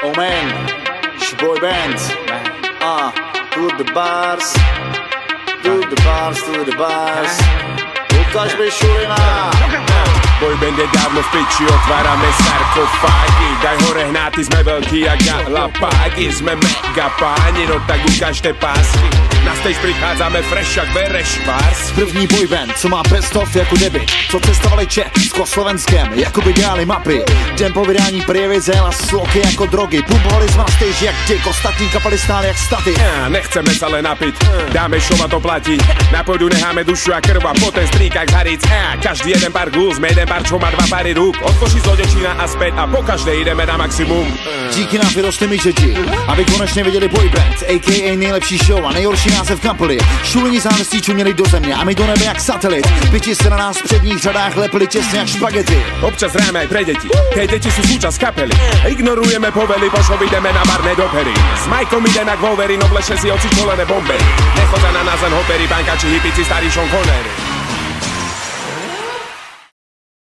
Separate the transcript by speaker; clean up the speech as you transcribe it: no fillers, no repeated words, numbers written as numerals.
Speaker 1: Oh man, it's your boy band. To the bars, to the bars, to the bars. Lukáš Bešulina.
Speaker 2: Boyband je dávno v piči, otvárame sarkofágy. Daj hore hnáty, sme veľký jak Galapágy. Sme mega páni, no tak ukážte pásky. Na stage přicházíme fresh jak bereš pars.
Speaker 1: První boyband, co má bestov jako debit. Co cestovali Čech s Koslovenskem, jako by dělali mapy. Den po vydání prievize a sloky jako drogy. Pumpovali jsme na stage jak dick, ostatní kapely stály jak staty.
Speaker 2: Nechceme sa len napiť, dáme show a to platí. Na podu necháme dušu a krv a potem strík jak z haric. Každý jeden pár gul, sme jeden pár, čo má dva pary rúk. Od koší z Lodečína a späť a po každej ideme na maximum.
Speaker 1: Díky nám vyrostli my děti, aby konečně viděli boyband, a.k.a. nejlepší show a nejhorší název kapely. Šulini závestí čuměli do země a my do nebe jak satelit. Piči se na nás v předních řadách lepili těsně jak špagety.
Speaker 2: Občas hráme aj pre deti, tie deti sú súčasť kapely. Ignorujeme povely, pošlo ideme na bar, nedopery. S Majkom idem jak Wolverine, obleče si oci čolené bombery. Nechodia na nás len hopery, bankači, hipici, starí Sean Connery.